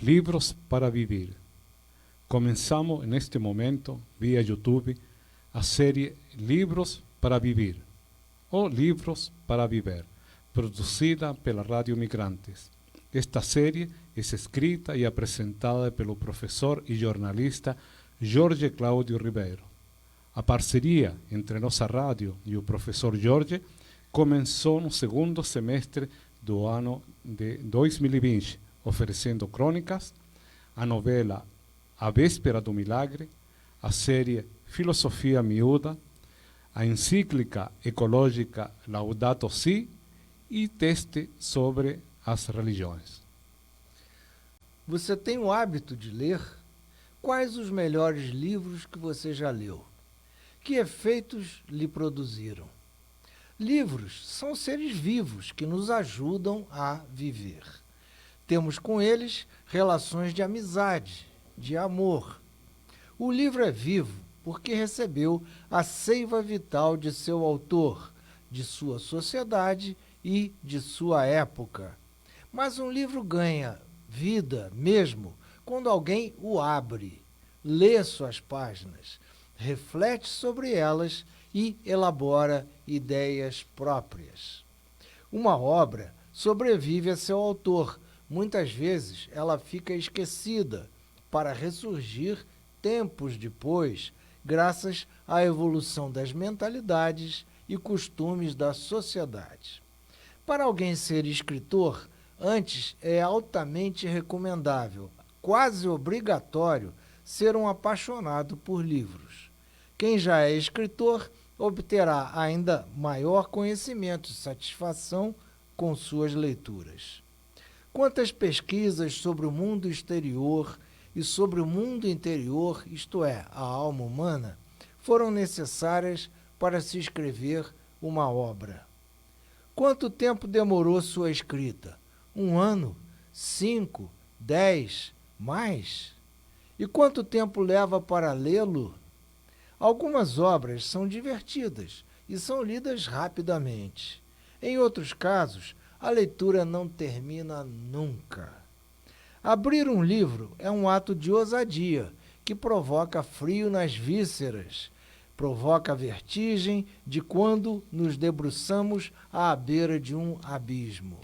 Livros para Vivir. Comenzamos neste momento, via YouTube, a série Livros para Vivir, ou Livros para Viver, produzida pela Rádio Migrantes. Esta série é escrita e apresentada pelo professor e jornalista Jorge Cláudio Ribeiro. A parceria entre nossa rádio e o professor Jorge começou no segundo semestre do ano de 2020, oferecendo crônicas, a novela A Véspera do Milagre, a série Filosofia Miúda, a encíclica ecológica Laudato Si e texto sobre as religiões. Você tem o hábito de ler? Quais os melhores livros que você já leu? Que efeitos lhe produziram? Livros são seres vivos que nos ajudam a viver. Temos com eles relações de amizade, de amor. O livro é vivo porque recebeu a seiva vital de seu autor, de sua sociedade e de sua época. Mas um livro ganha vida mesmo quando alguém o abre, lê suas páginas, reflete sobre elas e elabora ideias próprias. Uma obra sobrevive a seu autor. Muitas vezes ela fica esquecida para ressurgir tempos depois, graças à evolução das mentalidades e costumes da sociedade. Para alguém ser escritor, antes é altamente recomendável, quase obrigatório, ser um apaixonado por livros. Quem já é escritor obterá ainda maior conhecimento e satisfação com suas leituras. Quantas pesquisas sobre o mundo exterior e sobre o mundo interior, isto é, a alma humana, foram necessárias para se escrever uma obra? Quanto tempo demorou sua escrita? 1 ano? 5? 10? Mais? E quanto tempo leva para lê-lo? Algumas obras são divertidas e são lidas rapidamente. Em outros casos, a leitura não termina nunca. Abrir um livro é um ato de ousadia que provoca frio nas vísceras, provoca vertigem de quando nos debruçamos à beira de um abismo.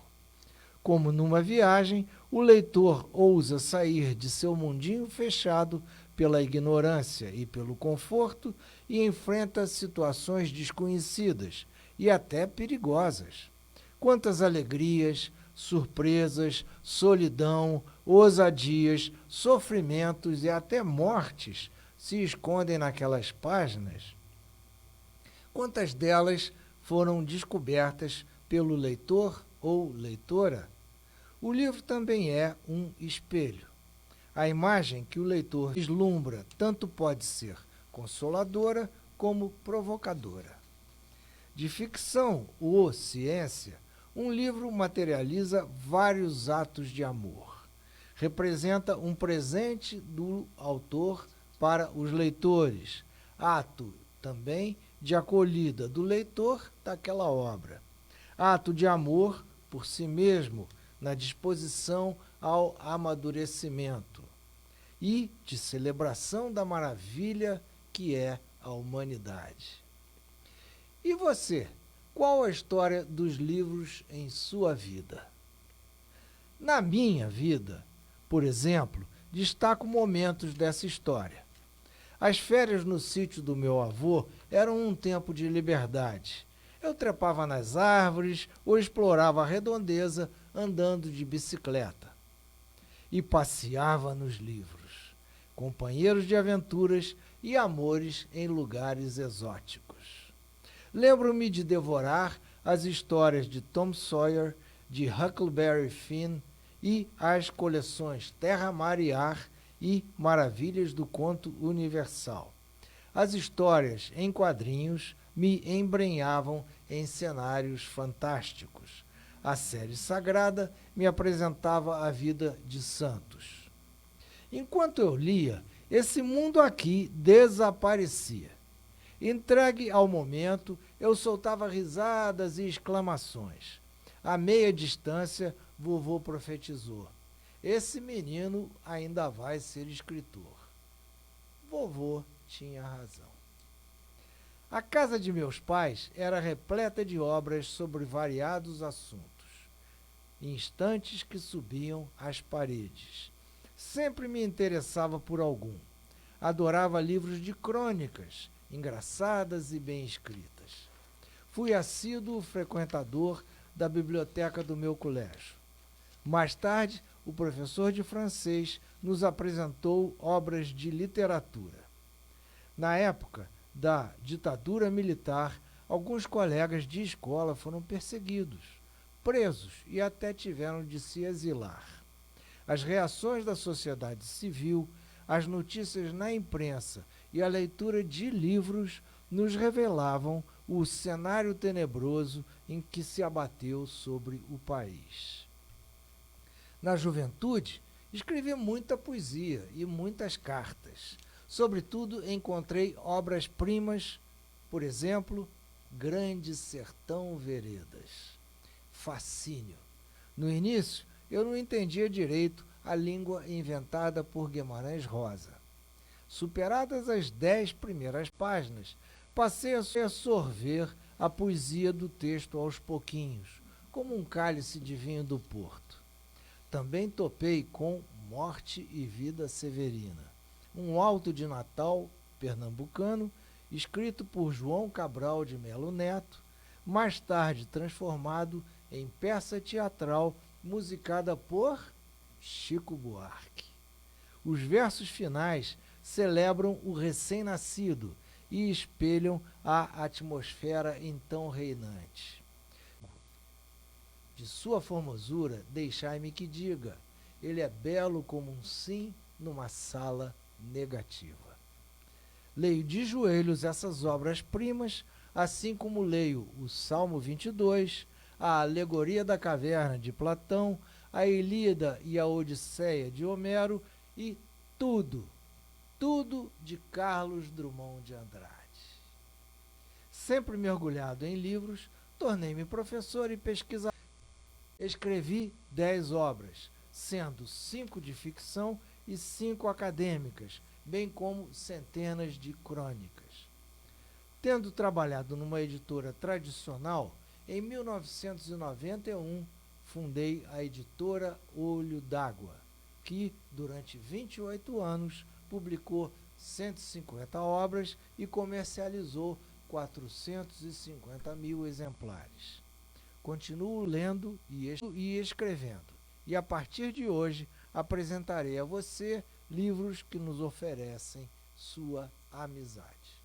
Como numa viagem, o leitor ousa sair de seu mundinho fechado pela ignorância e pelo conforto e enfrenta situações desconhecidas e até perigosas. Quantas alegrias, surpresas, solidão, ousadias, sofrimentos e até mortes se escondem naquelas páginas? Quantas delas foram descobertas pelo leitor ou leitora? O livro também é um espelho. A imagem que o leitor vislumbra tanto pode ser consoladora como provocadora. De ficção ou ciência, um livro materializa vários atos de amor. Representa um presente do autor para os leitores, ato também de acolhida do leitor daquela obra. Ato de amor por si mesmo, na disposição ao amadurecimento e de celebração da maravilha que é a humanidade. E você, qual a história dos livros em sua vida? Na minha vida, por exemplo, destaco momentos dessa história. As férias no sítio do meu avô eram um tempo de liberdade. Eu trepava nas árvores ou explorava a redondeza andando de bicicleta. E passeava nos livros, companheiros de aventuras e amores em lugares exóticos. Lembro-me de devorar as histórias de Tom Sawyer, de Huckleberry Finn e as coleções Terra, Mar e Ar e Maravilhas do Conto Universal. As histórias em quadrinhos me embrenhavam em cenários fantásticos. A série sagrada me apresentava a vida de santos. Enquanto eu lia, esse mundo aqui desaparecia. Entregue ao momento, eu soltava risadas e exclamações. A meia distância, vovô profetizou. Esse menino ainda vai ser escritor. Vovô tinha razão. A casa de meus pais era repleta de obras sobre variados assuntos, instantes que subiam às paredes. Sempre me interessava por algum. Adorava livros de crônicas, engraçadas e bem escritas. Fui assíduo frequentador da biblioteca do meu colégio. Mais tarde, o professor de francês nos apresentou obras de literatura. Na época da ditadura militar, alguns colegas de escola foram perseguidos, presos e até tiveram de se exilar. As reações da sociedade civil, as notícias na imprensa e a leitura de livros nos revelavam o cenário tenebroso em que se abateu sobre o país. Na juventude, escrevi muita poesia e muitas cartas. Sobretudo, encontrei obras-primas, por exemplo, Grande Sertão Veredas. Fascínio. No início, eu não entendia direito a língua inventada por Guimarães Rosa. Superadas as 10 primeiras páginas, passei a sorver a poesia do texto aos pouquinhos, como um cálice de vinho do Porto. Também topei com Morte e Vida Severina, um auto de Natal pernambucano, escrito por João Cabral de Melo Neto, mais tarde transformado em peça teatral musicada por Chico Buarque. Os versos finais celebram o recém-nascido e espelham a atmosfera então reinante. De sua formosura, deixai-me que diga, ele é belo como um sim numa sala negativa. Leio de joelhos essas obras-primas, assim como leio o Salmo 22, a Alegoria da Caverna de Platão, a Ilíada e a Odisseia de Homero e tudo de Carlos Drummond de Andrade. Sempre mergulhado em livros, tornei-me professor e pesquisador. Escrevi 10 obras, sendo 5 de ficção e 5 acadêmicas, bem como centenas de crônicas. Tendo trabalhado numa editora tradicional, em 1991 fundei a editora Olho d'Água, que, durante 28 anos, publicou 150 obras e comercializou 450 mil exemplares. Continuo lendo e escrevendo, e a partir de hoje apresentarei a você livros que nos oferecem sua amizade.